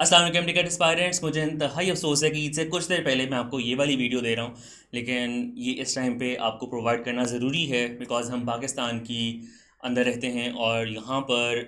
अस्सलाम वालेकुम ticket aspirants. मुझे इंतहाई अफसोस है कि ईद से कुछ देर पहले मैं आपको ये वाली वीडियो दे रहा हूँ, लेकिन ये इस टाइम पे आपको प्रोवाइड करना ज़रूरी है बिकॉज़ हम पाकिस्तान की अंदर रहते हैं और यहाँ पर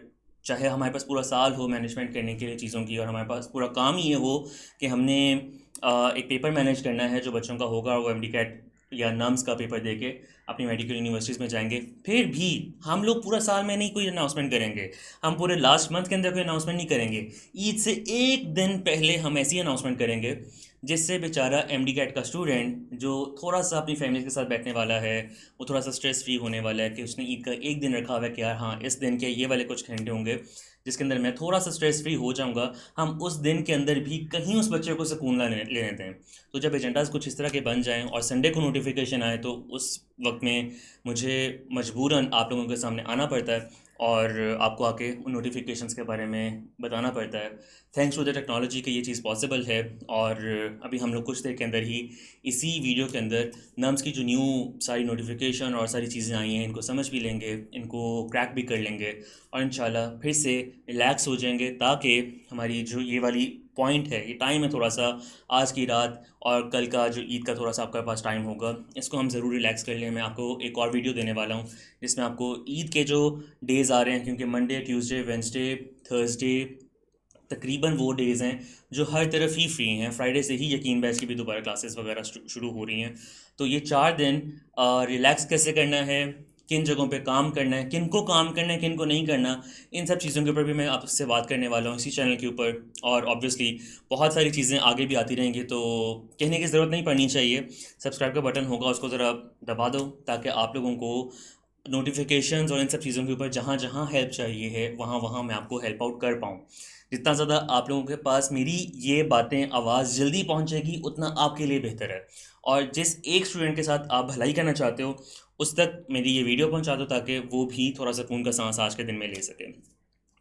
चाहे हमारे पास पूरा साल हो मैनेजमेंट करने के लिए चीज़ों की, और हमारे पास पूरा काम ही है वो कि हमने एक पेपर मैनेज करना है जो बच्चों का होगा, वो एमडी कैट या नम्स का पेपर दे के अपनी मेडिकल यूनिवर्सिटीज़ में जाएंगे। फिर भी हम लोग पूरा साल में नहीं कोई अनाउंसमेंट करेंगे, हम पूरे लास्ट मंथ के अंदर कोई अनाउंसमेंट नहीं करेंगे। ईद से एक दिन पहले हम ऐसी अनाउंसमेंट करेंगे जिससे बेचारा एमडी कैट का स्टूडेंट जो थोड़ा सा अपनी फैमिली के साथ बैठने वाला है, वो थोड़ा सा स्ट्रेस फ्री होने वाला है कि उसने ईद का एक दिन रखा हुआ है कि यार हाँ, इस दिन के ये वाले कुछ घंटे होंगे जिसके अंदर मैं थोड़ा सा स्ट्रेस फ्री हो जाऊंगा, हम उस दिन के अंदर भी कहीं उस बच्चे को सुकून लेने दें। तो जब एजेंडाज कुछ इस तरह के बन जाएं और संडे को नोटिफिकेशन आए तो उस वक्त में मुझे मजबूरन आप लोगों के सामने आना पड़ता है और आपको आके उन नोटिफिकेशंस के बारे में बताना पड़ता है। थैंक्स टू द टेक्नोलॉजी कि ये चीज़ पॉसिबल है। और अभी हम लोग कुछ देर के अंदर ही इसी वीडियो के अंदर नम्स की जो न्यू सारी नोटिफिकेशन और सारी चीज़ें आई हैं इनको समझ भी लेंगे, इनको क्रैक भी कर लेंगे और इंशाल्लाह फिर से रिलैक्स हो जाएंगे, ताकि हमारी जो ये वाली पॉइंट है, ये टाइम है थोड़ा सा, आज की रात और कल का जो ईद का थोड़ा सा आपके पास टाइम होगा, इसको हम ज़रूर रिलैक्स कर लें। मैं आपको एक और वीडियो देने वाला हूँ जिसमें आपको ईद के जो डेज़ आ रहे हैं, क्योंकि मंडे, ट्यूसडे, वेंसडे, थर्सडे तकरीबन वो डेज़ हैं जो हर तरफ ही फ्री हैं। फ्राइडे से ही यकीन बैच की भी दोबारा क्लासेस वगैरह शुरू हो रही हैं। तो ये 4 दिन रिलैक्स कैसे करना है, किन जगहों पे काम करना है, किन को काम करना है, किन को नहीं करना, इन सब चीज़ों के ऊपर भी मैं आपसे बात करने वाला हूँ इसी चैनल के ऊपर। और ऑब्वियसली बहुत सारी चीज़ें आगे भी आती रहेंगी, तो कहने की ज़रूरत नहीं पड़नी चाहिए। सब्सक्राइब का बटन होगा, उसको ज़रा दबा दो ताकि आप लोगों को नोटिफिकेशंस और इन सब चीज़ों के ऊपर जहाँ जहाँ हेल्प चाहिए है वहाँ वहाँ मैं आपको हेल्प आउट कर पाऊँ। जितना ज़्यादा आप लोगों के पास मेरी ये बातें आवाज़ जल्दी पहुँचेगी उतना आपके लिए बेहतर है। और जिस एक स्टूडेंट के साथ आप भलाई करना चाहते हो उस तक मेरी ये वीडियो पहुँचा दो ताकि वो भी थोड़ा सुकून का सांस आज के दिन में ले सके।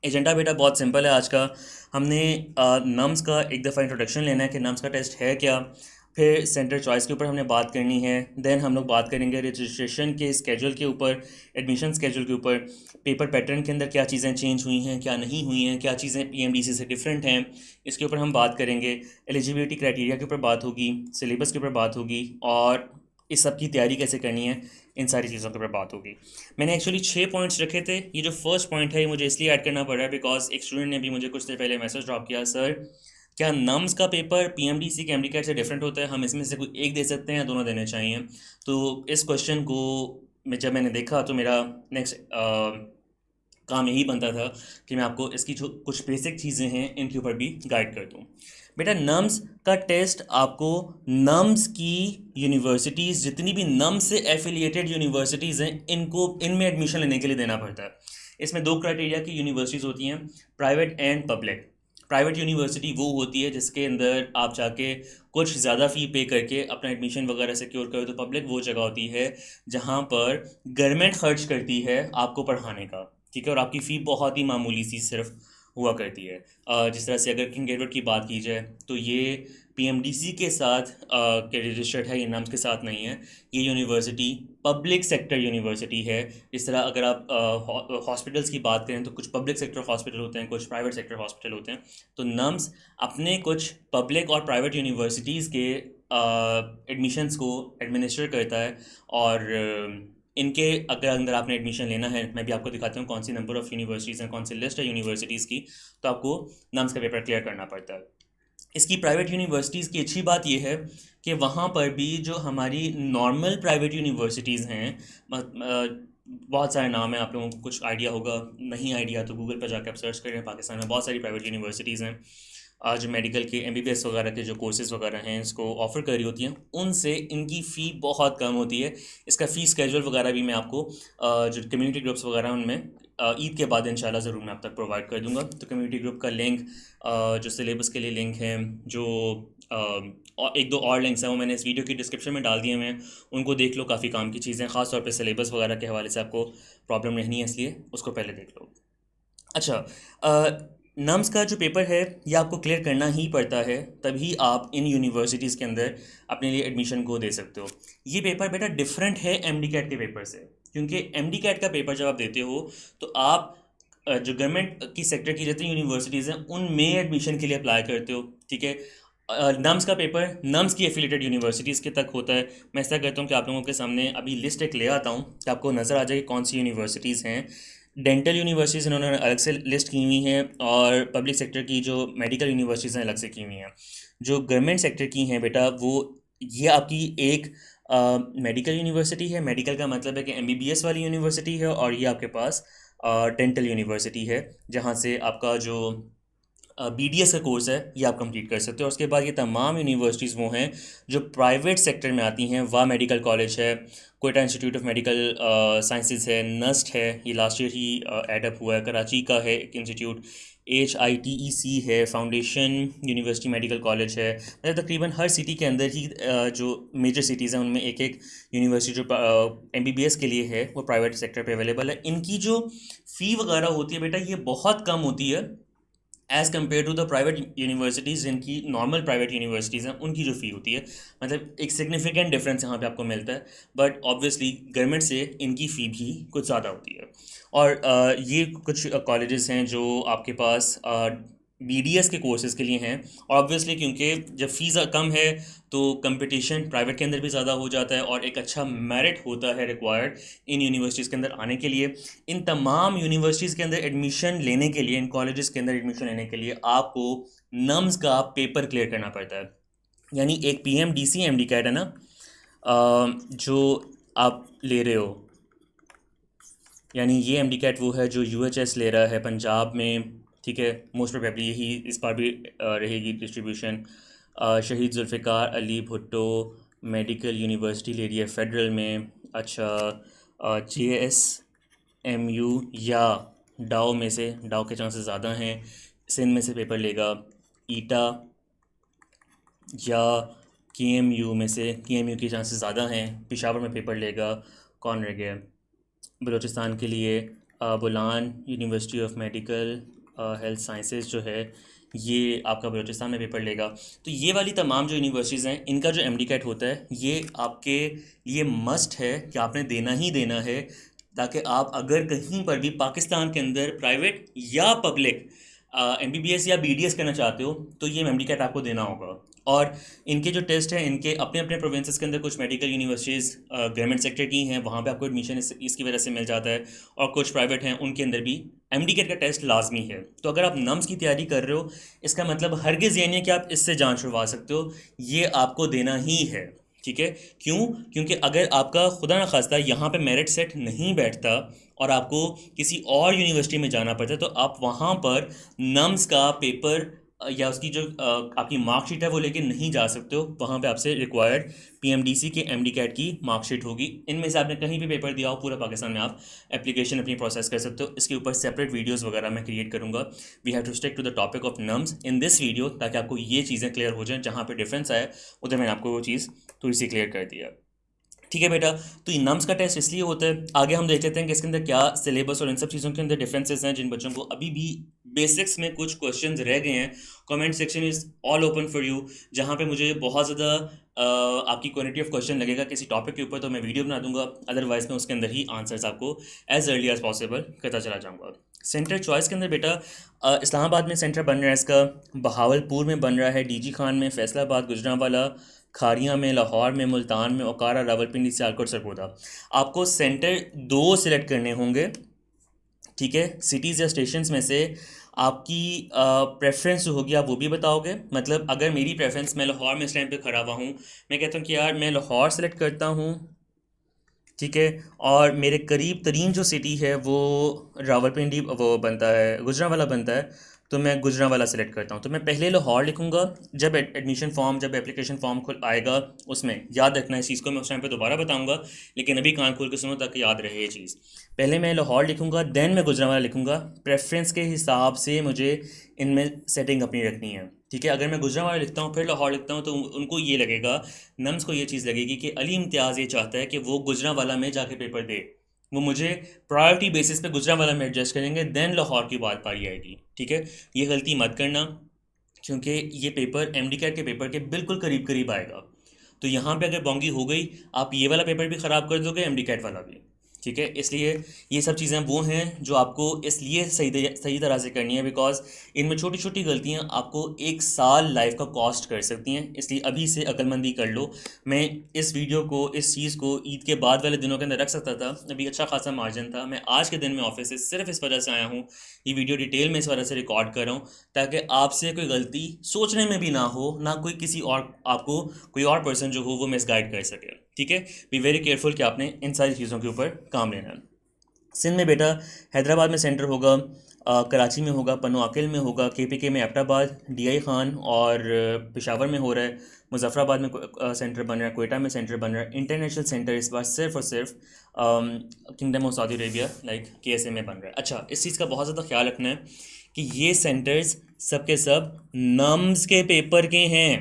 एजेंडा बेटा बहुत सिंपल है आज का। हमने नम्स का एक दफ़ा इंट्रोडक्शन लेना है कि नम्स का टेस्ट है क्या, फिर सेंटर चॉइस के ऊपर हमने बात करनी है, देन हम लोग बात करेंगे रजिस्ट्रेशन के स्केड्यूल के ऊपर, एडमिशन स्केड्यूल के ऊपर, पेपर पैटर्न के अंदर क्या चीज़ें चेंज हुई हैं, क्या नहीं हुई हैं, क्या चीज़ें पीएमडीसी से डिफरेंट हैं, इसके ऊपर हम बात करेंगे। एलिजिबिलिटी क्राइटेरिया के ऊपर बात होगी, सिलेबस के ऊपर बात होगी, और इस सब की तैयारी कैसे करनी है, इन सारी चीज़ों के ऊपर बात होगी। मैंने एक्चुअली 6 पॉइंट्स रखे थे। ये जो फर्स्ट पॉइंट है ये मुझे इसलिए ऐड करना पड़ रहा है बिकॉज एक स्टूडेंट ने भी मुझे कुछ देर पहले मैसेज ड्रॉप किया, सर क्या नम्स का पेपर पीएमडीसी के एमडी कैट से डिफरेंट होता है, हम इसमें से कोई एक दे सकते हैं या दोनों देने चाहिए। तो इस क्वेश्चन को जब मैंने देखा तो मेरा नेक्स्ट काम यही बनता था कि मैं आपको इसकी जो कुछ बेसिक चीज़ें हैं इनके ऊपर भी गाइड कर दूँ। बेटा नम्स का टेस्ट आपको नम्स की यूनिवर्सिटीज़, जितनी भी नम्स से एफिलिएटेड यूनिवर्सिटीज़ हैं, इनको इनमें एडमिशन लेने के लिए देना पड़ता है। इसमें दो क्राइटेरिया की यूनिवर्सिटीज़ होती हैं, private and public. Private university वो होती है जिसके अंदर आप जाके कुछ ज़्यादा फ़ी पे करके अपना एडमिशन वगैरह सिक्योर करो। तो पब्लिक वो जगह होती है जहाँ पर गवर्नमेंट खर्च करती है आपको पढ़ाने का, ठीक है, और आपकी फ़ी बहुत ही मामूली सी सिर्फ हुआ करती है। जिस तरह से अगर किंग एडवर्ड की बात की जाए तो ये पीएमडीसी के साथ के रजिस्टर्ड है, ये नाम्स के साथ नहीं है। ये यूनिवर्सिटी पब्लिक सेक्टर यूनिवर्सिटी है। इस तरह अगर आप हॉस्पिटल्स की बात करें तो कुछ पब्लिक सेक्टर हॉस्पिटल होते हैं, कुछ प्राइवेट सेक्टर हॉस्पिटल होते हैं। तो नम्स अपने कुछ पब्लिक और प्राइवेट यूनिवर्सिटीज़ के एडमिशन्स को एडमिनिस्टर करता है। और इनके अगर अंदर आपने एडमिशन लेना है, मैं भी आपको दिखाता हूँ कौन सी नंबर ऑफ़ यूनिवर्सिटीज़ हैं, कौन सी लिस्ट है यूनिवर्सिटीज़ की। तो आपको नम्स का पेपर क्लियर करना पड़ता है। इसकी प्राइवेट यूनिवर्सिटीज़ की अच्छी बात यह है कि वहाँ पर भी जो हमारी नॉर्मल प्राइवेट यूनिवर्सिटीज़ हैं, बहुत सारे नाम हैं, आप लोगों को कुछ आइडिया होगा, नहीं आइडिया तो गूगल पर जाकर आप सर्च करें। पाकिस्तान में बहुत सारी प्राइवेट यूनिवर्सिटीज़ हैं आज मेडिकल के एमबीबीएस वगैरह के जो कोर्सेज़ वगैरह हैं इसको ऑफ़र कर रही होती हैं, उनसे इनकी फ़ी बहुत कम होती है। इसका फ़ी स्केड्यूल वगैरह भी मैं आपको जो कम्युनिटी ग्रुप्स वगैरह हैं उनमें ईद के बाद इंशाल्लाह ज़रूर मैं आप तक प्रोवाइड कर दूंगा। तो कम्युनिटी ग्रुप का लिंक, जो सिलेबस के लिए लिंक है, जो और एक दो और लिंक्स हैं वो मैंने इस वीडियो की डिस्क्रिप्शन में डाल दिए हैं, उनको देख लो, काफ़ी काम की चीज़ें, ख़ास तौर पे सिलेबस वगैरह के हवाले से आपको प्रॉब्लम नहीं है, इसलिए उसको पहले देख लो। अच्छा, नम्स का जो पेपर है ये आपको क्लियर करना ही पड़ता है, तभी आप इन यूनिवर्सिटीज़ के अंदर अपने लिए एडमिशन को दे सकते हो। ये पेपर बेटा डिफरेंट है एमडी कैट के पेपर से, क्योंकि एमडी कैट का पेपर जब आप देते हो तो आप जो गवर्नमेंट की सेक्टर की जितनी यूनिवर्सिटीज़ हैं उनमें एडमिशन के लिए अप्लाई करते हो, ठीक है। नम्स का पेपर नम्स की एफिलेटेड यूनिवर्सिटीज़ के तक होता है। मैं ऐसा करता हूँ कि आप लोगों के सामने अभी लिस्ट एक ले आता हूँ कि आपको नज़र आ जाए कि कौन सी यूनिवर्सिटीज़ हैं। डेंटल यूनिवर्सिटीज़ इन्होंने अलग से लिस्ट की हुई हैं, और पब्लिक सेक्टर की जो मेडिकल यूनिवर्सिटीज़ हैं अलग से की हुई हैं। जो गवर्नमेंट सेक्टर की हैं बेटा, वो ये आपकी एक मेडिकल यूनिवर्सिटी है। मेडिकल का मतलब है कि एमबीबीएस वाली यूनिवर्सिटी है, और ये आपके पास डेंटल यूनिवर्सिटी है, जहाँ से आपका जो बीडीएस का कोर्स है ये आप कंप्लीट कर सकते हो। और उसके बाद ये तमाम यूनिवर्सिटीज़ वो हैं जो प्राइवेट सेक्टर में आती हैं। वाह मेडिकल कॉलेज है, Quetta institute of medical sciences है, नस्ट है, ये लास्ट ईयर ही एडअप हुआ है। कराची का है एक इंस्टीट्यूट, HITEC है, फाउंडेशन यूनिवर्सिटी मेडिकल कॉलेज है। मतलब तकरीबन हर सिटी के अंदर ही जो मेजर सिटीज़ हैं उनमें एक एक यूनिवर्सिटी जो एमबीबीएस के लिए है वो प्राइवेट सेक्टर पे अवेलेबल है। इनकी जो फ़ी वगैरह होती है बेटा ये बहुत कम होती है as compare to the private universities. जिनकी नॉर्मल प्राइवेट यूनिवर्सिटीज़ हैं उनकी जो फ़ी होती है, मतलब एक सिग्निफिकेंट डिफरेंस यहाँ पे आपको मिलता है। बट ऑब्वियसली गवर्नमेंट से इनकी फ़ी भी कुछ ज़्यादा होती है। और ये कुछ कॉलेजेस हैं जो आपके पास बीडीएस के कोर्सेज़ के लिए हैं। ऑब्वियसली क्योंकि जब फ़ीस कम है तो कंपटीशन प्राइवेट के अंदर भी ज़्यादा हो जाता है, और एक अच्छा मेरिट होता है रिक्वायर्ड इन यूनिवर्सिटीज़ के अंदर आने के लिए। इन तमाम यूनिवर्सिटीज़ के अंदर एडमिशन लेने के लिए, इन कॉलेजेस के अंदर एडमिशन लेने के लिए आपको नम्स का पेपर क्लियर करना पड़ता है। यानी एक PMDC MD कैट है ना, जो आप ले रहे हो, यानी ये MD कैट वो है जो UHS ले रहा है पंजाब में, ठीक है। मोस्ट प्रोबेबली यही इस बार भी रहेगी डिस्ट्रीब्यूशन। शहीद जुल्फ़िकार अली भुट्टो मेडिकल यूनिवर्सिटी ले रही है फेडरल में। अच्छा, JSMU या डाओ में से, डाओ के चांसेस ज़्यादा हैं, सिंध में से पेपर लेगा। ईटा या KMU में से, KMU के चांसेस ज़्यादा हैं, पेशावर में पेपर लेगा। कौन रह गया बलूचिस्तान के लिए? Bolan university of medical health sciences जो है ये आपका बलूचिस्तान में पेपर लेगा। तो ये वाली तमाम जो यूनिवर्सिटीज़ हैं इनका जो MD कैट होता है ये आपके लिए मस्ट है कि आपने देना ही देना है, ताकि आप अगर कहीं पर भी पाकिस्तान के अंदर प्राइवेट या पब्लिक MBBS या BDS करना चाहते हो तो ये MD कैट आपको देना होगा। और इनके जो टेस्ट हैं, इनके अपने अपने प्रोविंसेस के अंदर कुछ मेडिकल यूनिवर्सिटीज़ गवर्नमेंट सेक्टर की हैं, वहाँ पे आपको एडमिशन इसकी वजह से मिल जाता है, और कुछ प्राइवेट हैं उनके अंदर भी MD कैट का टेस्ट लाजमी है। तो अगर आप नम्स की तैयारी कर रहे हो, इसका मतलब हरगिज़ ये नहीं है कि आप इससे जान छुड़वा सकते हो, ये आपको देना ही है, ठीक है। क्यों? क्योंकि अगर आपका खुदा न खास्ता यहाँ पे मेरिट सेट नहीं बैठता और आपको किसी और यूनिवर्सिटी में जाना पड़ता है, तो आप वहाँ पर नम्स का पेपर या उसकी जो आपकी मार्कशीट है वो लेके नहीं जा सकते हो। वहाँ पे आपसे रिक्वायर्ड PMDC के MD कैट की मार्कशीट होगी। इनमें से आपने कहीं भी पेपर दिया हो पूरा पाकिस्तान में आप एप्लीकेशन अपनी प्रोसेस कर सकते हो। इसके ऊपर सेपरेट वीडियोस वगैरह मैं क्रिएट करूँगा। We have to stick to the topic of NUMS in this video, ताकि आपको ये चीज़ें क्लियर हो जाएँ। जहाँ पर डिफरेंस आया उधर मैंने आपको वो चीज़ थोड़ी सी क्लियर कर दिया, ठीक है बेटा। तो ये नम्स का टेस्ट इसलिए होता है। आगे हम देख लेते हैं कि इसके अंदर क्या सिलेबस और इन सब चीज़ों के अंदर डिफरेंसेस हैं। जिन बच्चों को अभी भी बेसिक्स में कुछ क्वेश्चंस रह गए हैं, comment section is all open for you. जहाँ पे मुझे बहुत ज़्यादा आपकी क्वांटिटी ऑफ क्वेश्चन लगेगा किसी टॉपिक के ऊपर, तो मैं वीडियो बना दूंगा। अदरवाइज मैं उसके अंदर ही आंसर्स आपको एज अर्ली एज पॉसिबल करता चला जाऊँगा। सेंटर चॉइस के अंदर बेटा इस्लामाबाद में सेंटर बन रहा है इसका, बहावलपुर में बन रहा है, DG खान में, फैसलाबाद, गुजरांवाला, खारियाँ में, लाहौर में, मुल्तान में, ओकारा, रावलपिंडी, सियालकोट, सरगोदा। आपको सेंटर 2 सिलेक्ट करने होंगे, ठीक है। सिटीज़ या स्टेशंस में से आपकी प्रेफरेंस जो होगी आप वो भी बताओगे। मतलब अगर मेरी प्रेफरेंस, मैं लाहौर में इस टाइम पे खड़ा हुआ हूँ, मैं कहता हूँ कि यार मैं लाहौर सेलेक्ट करता हूँ, ठीक है। और मेरे करीब तरीन जो सिटी है वो रावलपिंडी वो बनता है, गुजरांवाला बनता है, तो मैं गुजरांवाला सेलेक्ट करता हूँ। तो मैं पहले लाहौर लिखूँगा। जब एडमिशन फॉर्म, जब एप्लीकेशन फॉर्म खुल आएगा उसमें याद रखना इस चीज़ को, मैं उस टाइम पे दोबारा बताऊँगा, लेकिन अभी कान खोल के सुनो ताकि याद रहे ये चीज़। पहले मैं लाहौर लिखूँगा, देन मैं गुजरांवाला लिखूँगा। प्रेफरेंस के हिसाब से मुझे इनमें सेटिंग अपनी रखनी है, ठीक है। अगर मैं गुजरांवाला लिखता हूँ फिर लाहौर लिखता हूँ तो उनको ये लगेगा, नम्स को ये चीज़ लगेगी कि अली इम्तियाज़ ये चाहता है कि वो गुजरांवाला में जाके पेपर दे, वो मुझे प्रायोरिटी बेसिस पे गुजरांवाला में एडजस्ट करेंगे, देन लाहौर की बात पारी आएगी, ठीक है। ये गलती मत करना, क्योंकि ये पेपर MD कैट के पेपर के बिल्कुल करीब करीब आएगा। तो यहाँ पे अगर बोंगी हो गई, आप ये वाला पेपर भी ख़राब कर दोगे, MD कैट वाला भी, ठीक है। इसलिए ये सब चीज़ें वो हैं जो आपको इसलिए सही तरह से करनी है, बिकॉज इनमें छोटी छोटी गलतियां आपको एक साल लाइफ का कॉस्ट कर सकती हैं। इसलिए अभी से अक्लमंदी कर लो। मैं इस वीडियो को, इस चीज़ को ईद के बाद वाले दिनों के अंदर रख सकता था, अभी अच्छा खासा मार्जिन था। मैं आज के दिन में ऑफिस से सिर्फ इस वजह से आया हूँ, ये वीडियो डिटेल में इस वजह से रिकॉर्ड कर रहा हूँ ताकि आपसे कोई गलती सोचने में भी ना हो, ना कोई किसी और आपको कोई और पर्सन जो हो वो मिसगाइड कर सके। ठीक है। बी वेरी केयरफुल कि आपने इन सारी चीज़ों के ऊपर काम लेना है। सिंध में बेटा हैदराबाद में सेंटर होगा, कराची में होगा, पनवाकिल में होगा, केपीके में एबटाबाद, डीआई खान और पेशावर में हो रहा है, मुजफ्फराबाद में सेंटर बन रहा है, कोयटा में सेंटर बन रहा है। इंटरनेशनल सेंटर इस बार सिर्फ और सिर्फ kingdom of Saudi Arabia like KSA में बन रहा है। अच्छा, इस चीज़ का बहुत ज़्यादा ख्याल रखना है कि ये सेंटर्स सब के सब नम्स के पेपर के हैं।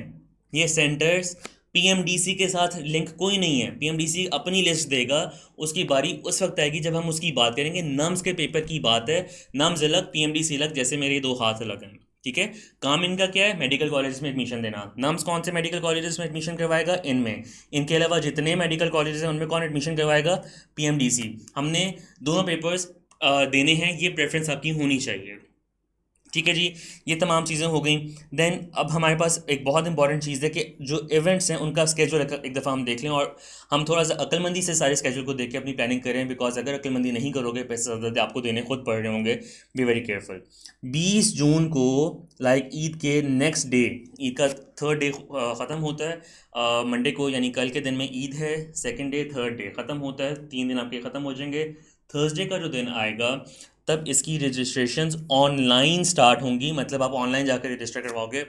ये सेंटर्स पीएमडीसी के साथ लिंक कोई नहीं है। पीएमडीसी अपनी लिस्ट देगा, उसकी बारी उस वक्त आएगी जब हम उसकी बात करेंगे। नम्स के पेपर की बात है, नम्स अलग पीएमडीसी अलग, जैसे मेरे दो हाथ अलग हैं। ठीक है। काम इनका क्या है? मेडिकल कॉलेज में एडमिशन देना। नम्स कौन से मेडिकल कॉलेजेस में एडमिशन करवाएगा? इनमें। इनके अलावा जितने मेडिकल कॉलेजेस हैं उनमें कौन एडमिशन करवाएगा? पीएमडीसी। हमने दोनों पेपर्स देने हैं, ये प्रेफरेंस आपकी होनी चाहिए। ठीक है जी। ये तमाम चीज़ें हो गई। देन अब हमारे पास एक बहुत इंपॉर्टेंट चीज़ है कि जो इवेंट्स हैं उनका स्केजूल एक दफ़ा हम देख लें, और हम थोड़ा सा अक्लमंदी से सारे स्केजूल को देख के अपनी प्लानिंग करें, बिकॉज अगर अक्लमंदी नहीं करोगे पैसे ज़्यादा आपको देने खुद पड़ रहे होंगे। Be very careful. 20 जून को लाइक ईद के नेक्स्ट डे, ईद का थर्ड डे ख़त्म होता है मंडे को, यानी कल के दिन में ईद है, सेकेंड डे थर्ड डे ख़त्म होता है, 3 दिन आपके ख़त्म हो जाएंगे। थर्सडे का जो दिन आएगा तब इसकी रजिस्ट्रेशंस ऑनलाइन स्टार्ट होंगी, मतलब आप ऑनलाइन जाकर रजिस्टर करवाओगे,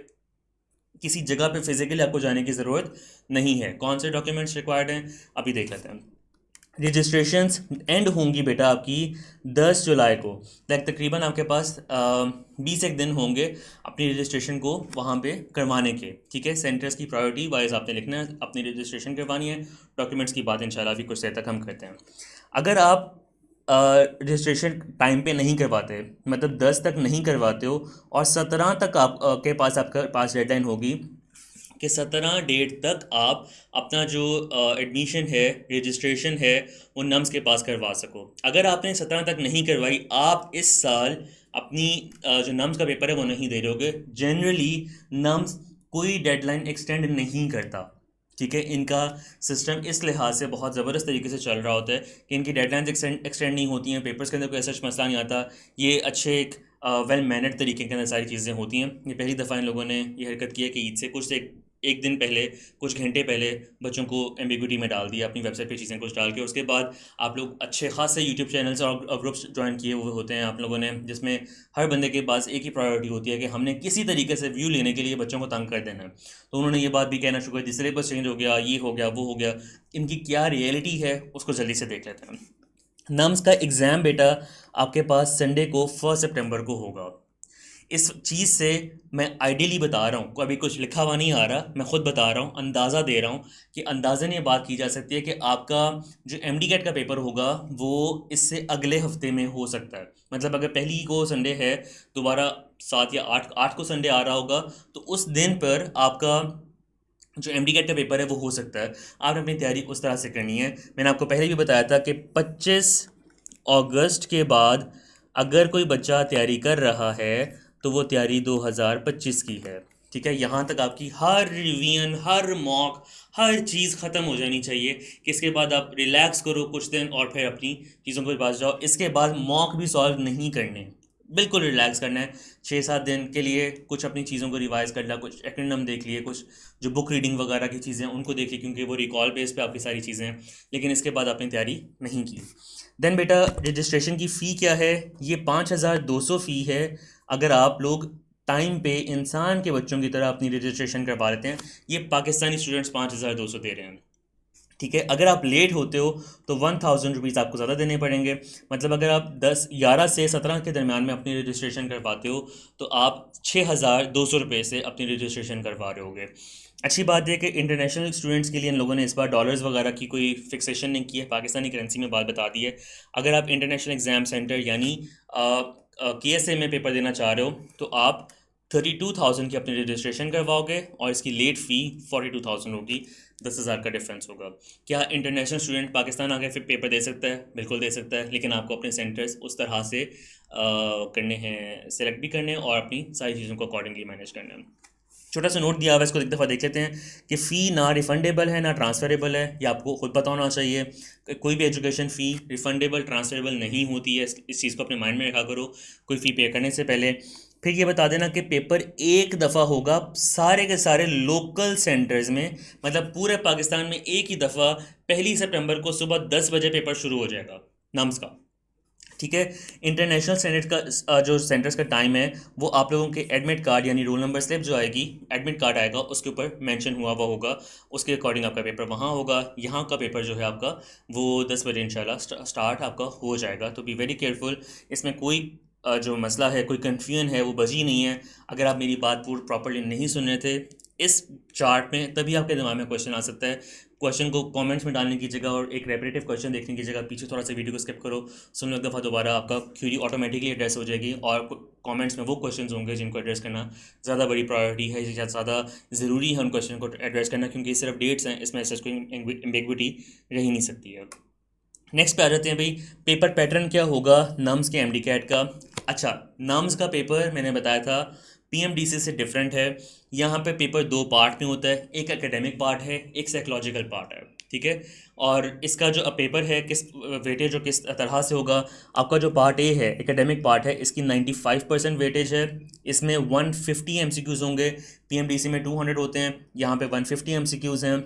किसी जगह पे फिजिकली आपको जाने की ज़रूरत नहीं है। कौन से डॉक्यूमेंट्स रिक्वायर्ड हैं अभी देख लेते हैं। रजिस्ट्रेशंस एंड होंगी बेटा आपकी 10 जुलाई को, लाइक तकरीबन आपके पास 20 एक दिन होंगे अपनी रजिस्ट्रेशन को वहाँ पे करवाने के। ठीक है। सेंटर्स की प्रायोरिटी वाइज आपने लिखना है, अपनी रजिस्ट्रेशन करवानी है। डॉक्यूमेंट्स की बात इंशाल्लाह अभी कुछ देर तक हम करते हैं। अगर आप रजिस्ट्रेशन टाइम पे नहीं करवाते, मतलब 10 तक नहीं करवाते हो और 17 तक आप के पास आपका पास डेडलाइन होगी कि 17 डेट तक आप अपना जो एडमिशन है, रजिस्ट्रेशन है, वो नम्स के पास करवा सको। अगर आपने 17 तक नहीं करवाई, आप इस साल अपनी जो नम्स का पेपर है वो नहीं दे रहोगे। जनरली नम्स कोई डेडलाइन एक्सटेंड नहीं करता। ठीक है। इनका सिस्टम इस लिहाज से बहुत ज़बरदस्त तरीके से चल रहा होता है कि इनकी डेडलाइंस एक्सटेंड नहीं होती हैं, पेपर्स के अंदर कोई ऐसा मसला नहीं आता। ये अच्छे एक वेल मैनेड तरीके के अंदर सारी चीज़ें होती हैं। ये पहली दफ़ा इन लोगों ने ये हरकत की है कि ईद से कुछ एक दिन पहले, कुछ घंटे पहले बच्चों को एम्बिग्यूटी में डाल दिया, अपनी वेबसाइट पे चीज़ें कुछ डाल के। उसके बाद आप लोग अच्छे खासे यूट्यूब चैनल्स और ग्रुप्स ज्वाइन किए हुए होते हैं आप लोगों ने, जिसमें हर बंदे के पास एक ही प्रायोरिटी होती है कि हमने किसी तरीके से व्यू लेने के लिए बच्चों को तंग कर देना है। तो उन्होंने ये बात भी कहना शुरू कर दी, सिलेबस चेंज हो गया, ये हो गया, वो हो गया। इनकी क्या रियलिटी है उसको जल्दी से देख लेते हैं। नम्स का एग्ज़ाम बेटा आपके पास संडे को 1 सितंबर को होगा। इस चीज़ से मैं आइडियली बता रहा हूँ, अभी कुछ लिखा हुआ नहीं आ रहा, मैं खुद बता रहा हूँ, अंदाज़ा दे रहा हूँ कि अंदाज़न ये बात की जा सकती है कि आपका जो एमडी कैट का पेपर होगा वो इससे अगले हफ्ते में हो सकता है। मतलब अगर पहली को संडे है, दोबारा 7 या 8 को संडे आ रहा होगा, तो उस दिन पर आपका जो एमडी कैट का पेपर है वो हो सकता है। आपने अपनी तैयारी उस तरह से करनी है। मैंने आपको पहले भी बताया था कि 25 अगस्त के बाद अगर कोई बच्चा तैयारी कर रहा है तो वो तैयारी 2025 की है। ठीक है। यहाँ तक आपकी हर रिवीजन, हर मॉक, हर चीज़ ख़त्म हो जानी चाहिए कि इसके बाद आप रिलैक्स करो कुछ दिन और फिर अपनी चीज़ों के पास जाओ। इसके बाद मॉक भी सॉल्व नहीं करने, बिल्कुल रिलैक्स करना है। 6-7 दिन के लिए कुछ अपनी चीज़ों को रिवाइज़ कर लिया, कुछ एक्रोनिम देख लिए, कुछ जो बुक रीडिंग वगैरह की चीज़ें उनको देख ली, क्योंकि वो रिकॉल बेस पे आपकी सारी चीज़ें हैं। लेकिन इसके बाद आपने तैयारी नहीं की। देन बेटा रजिस्ट्रेशन की फ़ी क्या है? ये 5200 फ़ी है। अगर आप लोग टाइम पे इंसान के बच्चों की तरह अपनी रजिस्ट्रेशन करवा लेते हैं, ये पाकिस्तानी स्टूडेंट्स 5200 दे रहे हैं। ठीक है। अगर आप लेट होते हो तो 1000 रुपीज़ आपको ज़्यादा देने पड़ेंगे। मतलब अगर आप 11 से 17 के दरमियान में अपनी रजिस्ट्रेशन करवाते हो तो आप 6200 रुपये से अपनी रजिस्ट्रेशन करवा रहे होगे। अच्छी बात है कि इंटरनेशनल स्टूडेंट्स के लिए इन लोगों ने इस बार डॉलर्स वगैरह की कोई फिक्सेशन नहीं की है, पाकिस्तानी करेंसी में बात बता दी है। अगर आप इंटरनेशनल एग्ज़ाम सेंटर यानी KSA में पेपर देना चाह रहे हो तो आप 32,000 की अपनी रजिस्ट्रेशन करवाओगे और इसकी लेट फ़ी 42,000 होगी, 10,000 का डिफरेंस होगा। क्या इंटरनेशनल स्टूडेंट पाकिस्तान आके फिर पेपर दे सकता है? बिल्कुल दे सकता है, लेकिन आपको अपने सेंटर्स उस तरह से करने हैं, सेलेक्ट भी करने हैं और अपनी सारी चीज़ों को अकॉर्डिंगली मैनेज करना है। छोटा सा नोट दिया हुआ है, इसको एक दफ़ा देख लेते हैं कि फ़ी ना रिफंडेबल है ना ट्रांसफ़रेबल है, ये आपको खुद पता होना चाहिए। कोई भी एजुकेशन फ़ी रिफंडेबल ट्रांसफ़रेबल नहीं होती है, इस चीज़ को अपने माइंड में रखा करो कोई फ़ी पे करने से पहले। फिर ये बता देना कि पेपर एक दफ़ा होगा सारे के सारे लोकल सेंटर्स में, मतलब पूरे पाकिस्तान में एक ही दफ़ा 1 सितंबर को सुबह 10 बजे पेपर शुरू हो जाएगा नम्स का। ठीक है। इंटरनेशनल स्टैंडर्ड का जो सेंटर्स का टाइम है वो आप लोगों के एडमिट कार्ड यानी रोल नंबर स्लिप जो आएगी, एडमिट कार्ड आएगा उसके ऊपर मेंशन हुआ हुआ होगा, उसके अकॉर्डिंग आपका पेपर वहाँ होगा। यहाँ का पेपर जो है आपका वो 10 बजे इंशाल्लाह स्टार्ट आपका हो जाएगा। तो बी वेरी केयरफुल, इसमें कोई जो मसला है, कोई कन्फ्यूजन है वो बजी नहीं है। अगर आप मेरी बात पूरी प्रॉपरली नहीं सुन रहे थे इस चार्ट में, तभी आपके दिमाग में क्वेश्चन आ सकता है। क्वेश्चन को कमेंट्स में डालने की जगह और एक रेपिटेटिव क्वेश्चन देखने की जगह पीछे थोड़ा सा वीडियो को स्किप करो, सुन लो एक दफ़ा दोबारा, आपका क्यूरी ऑटोमेटिकली एड्रेस हो जाएगी और कमेंट्स में वो क्वेश्चन होंगे जिनको एड्रेस करना ज़्यादा बड़ी प्रायोरिटी है, ज़्यादा ज़रूरी है उन क्वेश्चन को एड्रेस करना, क्योंकि सिर्फ डेट्स हैं, इसमें ऐसा कोई एम्बिग्विटी रह ही नहीं सकती है। नेक्स्ट पे आ जाते हैं भाई, पेपर पैटर्न क्या होगा नम्स के एमडी कैट का। अच्छा, नम्स का पेपर मैंने बताया था पीएमडीसी से डिफरेंट है। यहाँ पे पेपर दो पार्ट में होता है, एक एकेडमिक पार्ट है, एक साइकोलॉजिकल पार्ट है। ठीक है। और इसका जो पेपर है किस वेटेज और किस तरह से होगा, आपका जो पार्ट ए है एकेडमिक पार्ट है, इसकी 95% वेटेज है। इसमें 150 एमसीक्यूज़ होंगे, पीएमडीसी में 200 होते हैं, यहाँ पे 150 एमसीक्यूज़ हैं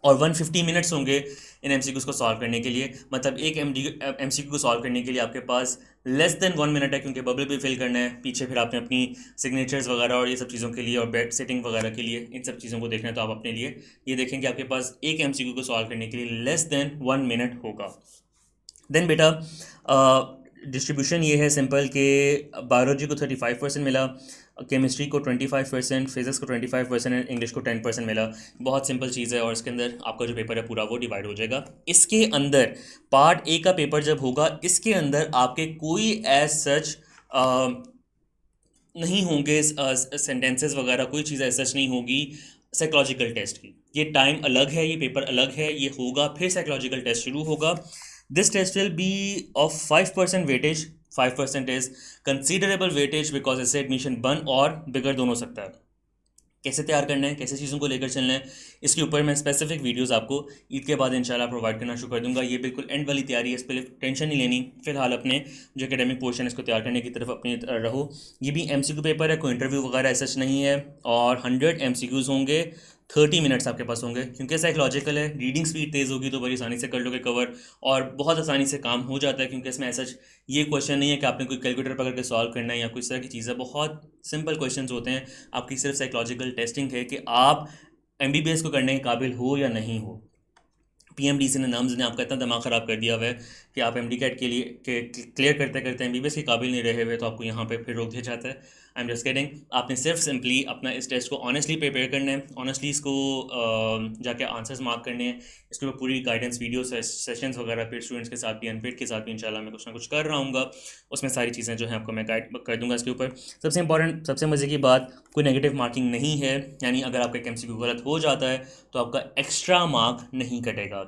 और 150 मिनट्स होंगे इन एमसीक्यूज़ को सॉल्व करने के लिए। मतलब एक एमसीक्यू को सॉल्व करने के लिए आपके पास लेस देन 1 मिनट है, क्योंकि बबल भी फिल करना है, पीछे फिर आपने अपनी सिग्नेचर्स वगैरह और ये सब चीज़ों के लिए और बेड सेटिंग वगैरह के लिए इन सब चीज़ों को देखना है। तो आप अपने लिए ये देखें कि आपके पास एक एमसीक्यू को सॉल्व करने के लिए लेस देन 1 मिनट होगा। देन बेटा डिस्ट्रीब्यूशन ये है सिंपल कि बायोलॉजी को 35% मिला, केमिस्ट्री को 25%, फिजिक्स को 25% एंड इंग्लिश को 10% मिला। बहुत सिंपल चीज़ है और इसके अंदर आपका जो पेपर है पूरा वो डिवाइड हो जाएगा। इसके अंदर पार्ट ए का पेपर जब होगा, इसके अंदर आपके कोई एज सच नहीं होंगे सेंटेंसेस वगैरह, कोई चीज़ एज सच नहीं होगी साइकोलॉजिकल टेस्ट की। ये टाइम अलग है, ये पेपर अलग है, ये होगा फिर साइकोलॉजिकल टेस्ट शुरू होगा। This test will be of 5% weightage, 5% is considerable weightage because इससे एडमिशन बन और बिगड़ दोनों सकता है। कैसे तैयार करना है, कैसे चीज़ों को लेकर चलना है, इसके ऊपर मैं स्पेसिफिक वीडियोस आपको ईद के बाद इंशाल्लाह प्रोवाइड करना शुरू कर दूंगा। ये बिल्कुल एंड वाली तैयारी है, इस पर टेंशन नहीं लेनी। फिलहाल अपने जो एकेडमिक पोर्शन है इसको तैयार करने की तरफ अपनी रहो। ये भी एमसीक्यू पेपर है, कोई इंटरव्यू वगैरह ऐसा नहीं है और 100 एमसीक्यूज़ होंगे, 30 मिनट्स आपके पास होंगे। क्योंकि साइकोलॉजिकल है, रीडिंग स्पीड तेज़ होगी तो बड़ी आसानी से कर लोगे कवर और बहुत आसानी से काम हो जाता है, क्योंकि इसमें ऐसा ये क्वेश्चन नहीं है कि आपने कोई कैलकुलेटर पकड़ के सॉल्व करना है या कोई इस तरह की चीज़ है। बहुत सिंपल क्वेश्चंस होते हैं, आपकी सिर्फ साइकोलॉजिकल टेस्टिंग है कि आप एमबीबीएस को करने के काबिल हो या नहीं हो। पीएमडीसी ने नाम्स ने आपका इतना दिमाग ख़राब कर दिया हुआ है कि आप एमडी कैट के लिए क्लियर करते करते एमबीबीएस के काबिल नहीं रहे हुए, तो आपको यहाँ पे फिर रोक दिया जाता है। I am just kidding. आपने सिर्फ सिंपली अपना इस टेस्ट को ऑनेस्टली प्रिपेयर करना है, ऑनेस्टली इसको जाके आंसर्स मार्क करने हैं। इसके ऊपर पूरी गाइडेंस वीडियो सेशंस वगैरह पेड स्टूडेंट्स के साथ भी अनपेड के साथ भी इंशाल्लाह मैं कुछ ना कुछ कर रहा हूँ, उसमें सारी चीज़ें जो हैं आपको मैं गाइड कर दूँगा इसके ऊपर। सबसे इंपॉर्टेंट, सबसे मज़े की बात, कोई नेगेटिव मार्किंग नहीं है, यानी अगर आपका एक एमसीक्यू गलत हो जाता है तो आपका एक्स्ट्रा मार्क नहीं कटेगा।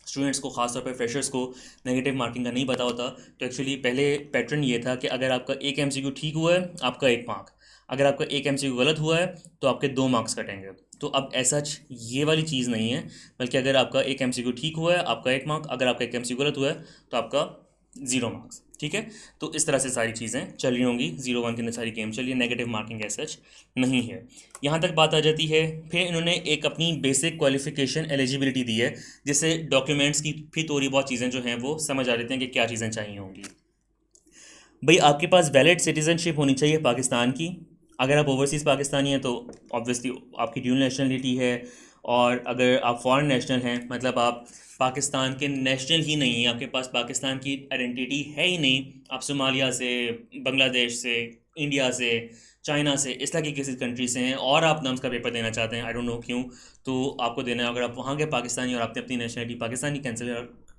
स्टूडेंट्स को, खासतौर पर फ्रेशर्स को नेगेटिव मार्किंग का नहीं पता होता। तो एक्चुअली पहले पैटर्न ये था कि अगर आपका एक एमसीक्यू ठीक हुआ है आपका 1 मार्क, अगर आपका एक एमसीक्यू गलत हुआ है तो आपके 2 मार्क्स कटेंगे। तो अब ऐसा ये वाली चीज़ नहीं है, बल्कि अगर आपका एक एमसीक्यू ठीक हुआ है आपका 1 मार्क, अगर आपका एक एमसीक्यू गलत हुआ है तो आपका 0 मार्क्स। ठीक है। तो इस तरह से सारी चीज़ें चल रही होंगी, 0-1 के अंदर सारी गेम चल रही है, नेगेटिव मार्किंग ऐसा सच नहीं है। यहाँ तक बात आ जाती है। फिर इन्होंने एक अपनी बेसिक क्वालिफिकेशन एलिजिबिलिटी दी है, जिससे डॉक्यूमेंट्स की भी थोड़ी बहुत चीज़ें जो हैं वो समझ आ जाती हैं कि क्या चीज़ें चाहिए होंगी। भाई आपके पास वैलिड सिटीज़नशिप होनी चाहिए पाकिस्तान की। अगर आप ओवरसीज़ पाकिस्तानी हैं तो ऑब्वियसली आपकी ड्यूल नेशनलिटी है, और अगर आप फॉरेन नेशनल हैं मतलब आप पाकिस्तान के नेशनल ही नहीं हैं, आपके पास पाकिस्तान की आइडेंटिटी है ही नहीं, आप सोमालिया से, बांग्लादेश से, इंडिया से, चाइना से, इस तरह की किसी कंट्री से हैं और आप नम्स का पेपर देना चाहते हैं, आई डोंट नो क्यों, तो आपको देना है। अगर आप वहाँ के पाकिस्तानी और आपने अपनी नेशनलिटी पाकिस्तानी कैंसिल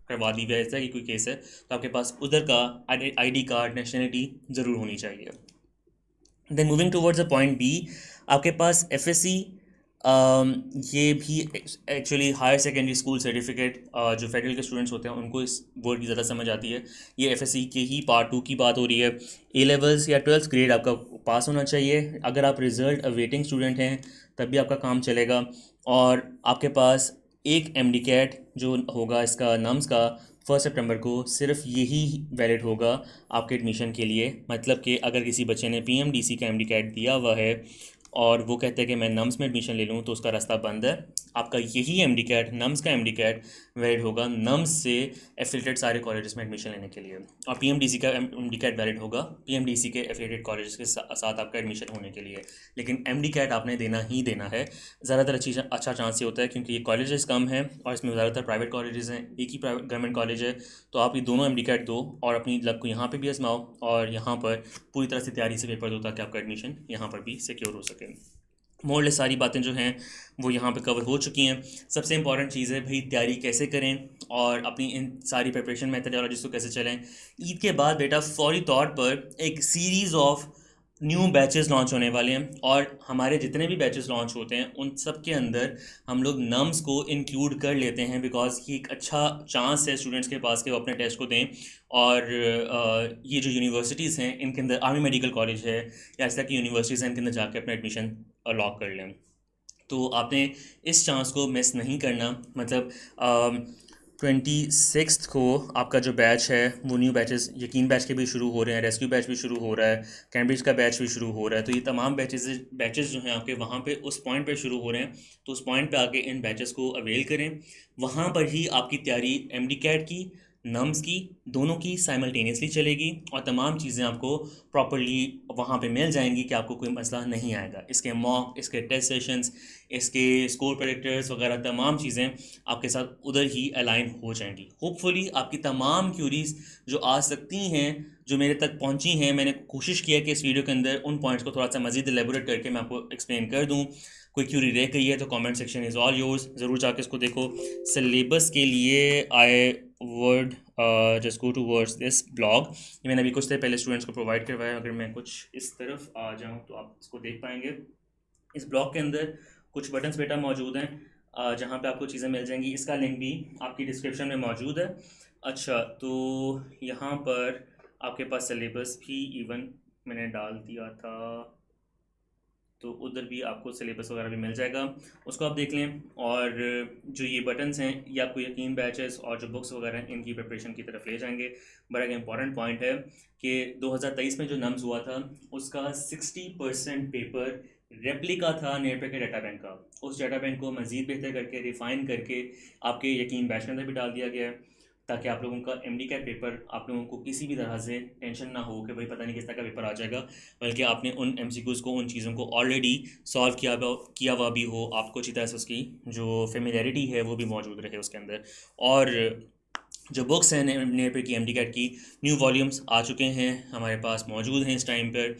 करवा दी है, ऐसा कि कोई केस है, तो आपके पास उधर का आईडी कार्ड, नेशनलिटी ज़रूर होनी चाहिए। Then moving towards the point B, आपके पास एफएससी, ये भी actually higher secondary school certificate, जो फेडरल के स्टूडेंट्स होते हैं उनको इस वर्ड की ज़्यादा समझ आती है। ये एफएससी के ही पार्ट 2 की बात हो रही है। ए लेवल्स या 12th ग्रेड आपका पास होना चाहिए। अगर आप रिजल्ट अवेटिंग स्टूडेंट हैं तब भी आपका काम चलेगा। और आपके पास एक एमडी कैट जो होगा इसका नम्स का 1 सितंबर को, सिर्फ यही वैलिड होगा आपके एडमिशन के लिए। मतलब कि अगर किसी बच्चे ने पीएमडीसी का एमडी कैट दिया हुआ है और वो कहते हैं कि मैं नम्स में एडमिशन ले लूँ, तो उसका रास्ता बंद है। आपका यही एमडी कैट, नम्स का एमडी कैट वैलिड होगा नम्स से एफिलेटेड सारे कॉलेजेस में एडमिशन लेने के लिए। और पीएमडीसी का एमडी कैट वैलिड होगा पीएमडीसी के एफिलेटेड कॉलेजेस के साथ आपका एडमिशन होने के लिए। लेकिन एमडी कैट आपने देना ही देना है। ज़्यादातर अच्छा चांस ये होता है क्योंकि ये कॉलेजेस कम हैं और इसमें ज़्यादातर प्राइवेट कॉलेजेस हैं, एक ही प्राइवेट गवर्नमेंट कॉलेज है। तो आप ये दोनों एमडी कैट दो और अपनी लक को यहाँ पे भी आजमाओ और यहाँ पर पूरी तरह से तैयारी से पेपर दो ताकि आपका एडमिशन यहाँ पर भी सिक्योर हो सके। मोरलेस सारी बातें जो हैं वो यहाँ पे कवर हो चुकी हैं। सबसे इंपॉर्टेंट चीज़ है भाई तैयारी कैसे करें और अपनी इन सारी प्रिपरेशन मेथडोलॉजीज को कैसे चलें। ईद के बाद बेटा फौरी तौर पर एक series of new batches launch होने वाले हैं और हमारे जितने भी बैचेस लॉन्च होते हैं उन सब के अंदर हम लोग नम्स को इंक्लूड कर लेते हैं, बिकॉज ये एक अच्छा चांस है स्टूडेंट्स के पास कि वो अपने टेस्ट को दें। और ये जो यूनिवर्सिटीज़ हैं इनके अंदर आर्मी मेडिकल कॉलेज है या ऐसा कि यूनिवर्सिटीज़ हैं इनके अंदर जाके अपना एडमिशन लॉक कर लें। तो आपने इस चांस को मिस नहीं करना। मतलब 26 को आपका जो बैच है वो न्यू बैचेस, यकीन बैच के भी शुरू हो रहे हैं, रेस्क्यू बैच भी शुरू हो रहा है, कैम्ब्रिज का बैच भी शुरू हो रहा है। तो ये तमाम बैचेस जो हैं आपके वहाँ पे उस पॉइंट पे शुरू हो रहे हैं। तो उस पॉइंट पे आके इन बैचेस को अवेल करें। वहाँ पर ही आपकी तैयारी एमडी कैट की, नम्स की, दोनों की साइमल्टेनियसली चलेगी और तमाम चीज़ें आपको प्रॉपरली वहाँ पे मिल जाएंगी कि आपको कोई मसला नहीं आएगा। इसके मॉक, इसके टेस्ट सेशंस, इसके स्कोर प्रेडिक्टर्स वगैरह तमाम चीज़ें आपके साथ उधर ही अलाइन हो जाएंगी। होपफुली आपकी तमाम क्यूरीज जो आ सकती हैं, जो मेरे तक पहुंची हैं, मैंने कोशिश किया कि इस वीडियो के अंदर उन पॉइंट्स को थोड़ा सा मज़ीद एलेबोरेट करके मैं आपको एक्सप्लेन कर दूं। कोई क्यूरी रह गई है तो comment section is all yours, ज़रूर जाके इसको देखो। सिलेबस के लिए I word just go to words this blog, ये मैंने अभी कुछ देर पहले स्टूडेंट्स को प्रोवाइड करवाया। अगर मैं कुछ इस तरफ आ जाऊँ तो आप इसको देख पाएंगे। इस ब्लॉग के अंदर कुछ बटन्स बेटा मौजूद हैं जहाँ पे आपको चीज़ें मिल जाएंगी। इसका लिंक भी आपकी डिस्क्रिप्शन में मौजूद है। अच्छा, तो यहाँ पर आपके पास सिलेबस भी इवन मैंने डाल दिया था, तो उधर भी आपको सिलेबस वगैरह भी मिल जाएगा, उसको आप देख लें। और जो ये बटन्स हैं ये आपको यकीन बैचेस और जो बुक्स वगैरह हैं इनकी प्रिपरेशन की तरफ ले जाएंगे। बड़ा एक इंपॉर्टेंट पॉइंट है कि 2023 में जो नम्स हुआ था उसका 60% पेपर रेप्लिका था नेटपे के डाटा बैंक का। उस डाटा बैंक को मज़ीद बेहतर करके रिफ़ाइन करके आपके यकीन बैच के अंदर भी डाल दिया गया है ताकि आप लोगों का एमडी का पेपर, आप लोगों को किसी भी तरह से टेंशन ना हो कि भाई पता नहीं किस तरह का पेपर आ जाएगा, बल्कि आपने उन एमसीक्यूज़ को, उन चीज़ों को ऑलरेडी सॉल्व किया हुआ भी हो, आपको अच्छी तरह से उसकी जो फेमिलियरिटी है वो भी मौजूद रहे उसके अंदर। और जो बुक्स हैं नियर पे की एमडी कैट की न्यू वॉल्यूम्स आ चुके हैं, हमारे पास मौजूद हैं इस टाइम पर।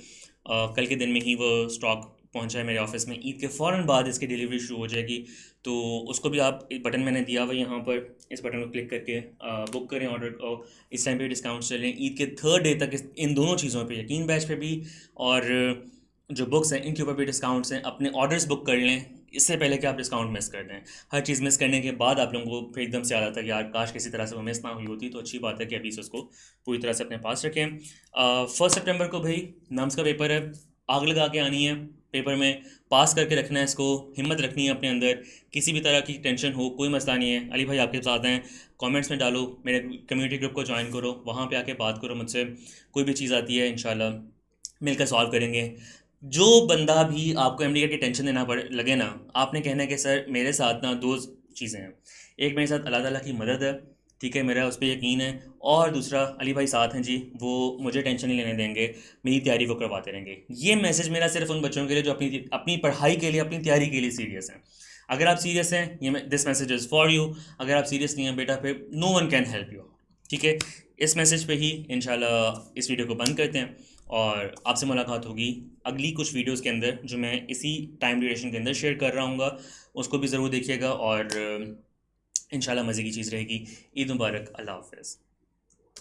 कल के दिन में ही वो स्टॉक पहुंचा है मेरे ऑफिस में। ईद के फ़ौरन बाद इसकी डिलीवरी शुरू हो जाएगी, तो उसको भी आप, एक बटन मैंने दिया हुआ यहाँ पर, इस बटन को क्लिक करके बुक करें ऑर्डर को। इस टाइम पे डिस्काउंट चलें ईद के 3rd डे तक इन दोनों चीज़ों पे, यकीन बैच पे भी और जो बुक्स हैं इनके ऊपर भी डिस्काउंट्स हैं। अपने ऑर्डर्स बुक कर लें इससे पहले कि आप डिस्काउंट मिस कर दें। हर चीज़ मिस करने के बाद आप लोगों को फिर एकदम से याद आता है कि यार काश किसी तरह से वो मिस ना हुई होती। तो अच्छी बात है कि अभी से उसको पूरी तरह से अपने पास रखें। 1 सितंबर को भाई नम्स का पेपर है, आग लगा के आनी है पेपर में, पास करके रखना है इसको, हिम्मत रखनी है अपने अंदर, किसी भी तरह की टेंशन हो कोई मसला नहीं है। अली भाई आपके साथ हैं, कमेंट्स में डालो, मेरे कम्युनिटी ग्रुप को ज्वाइन करो, वहाँ पे आके बात करो मुझसे। कोई भी चीज़ आती है इंशाल्लाह मिलकर सॉल्व करेंगे। जो बंदा भी आपको एमडी की टेंशन देना पड़े लगे ना, आपने कहना है कि सर मेरे साथ ना 2 चीज़ें हैं, एक मेरे साथ अल्लाह ताला की मदद है, ठीक है, मेरा उस पर यकीन है, और दूसरा अली भाई साथ हैं जी, वो मुझे टेंशन नहीं लेने देंगे, मेरी तैयारी वो करवाते रहेंगे। ये मैसेज मेरा सिर्फ उन बच्चों के लिए जो अपनी अपनी पढ़ाई के लिए, अपनी तैयारी के लिए सीरियस हैं। अगर आप सीरियस हैं, ये this message is for you. अगर आप सीरियस नहीं हैं बेटा, फिर no one can help you, ठीक है। इस मैसेज पे ही इंशाल्लाह इस वीडियो को बंद करते हैं और आपसे मुलाकात होगी अगली कुछ वीडियोस के अंदर जो मैं इसी टाइम ड्यूरेशन के अंदर शेयर कर रहा हूँ। उसको भी ज़रूर देखिएगा और इंशाल्लाह मज़े की चीज़ रहेगी। ईद मुबारक, अल्लाह हाफ़िज़।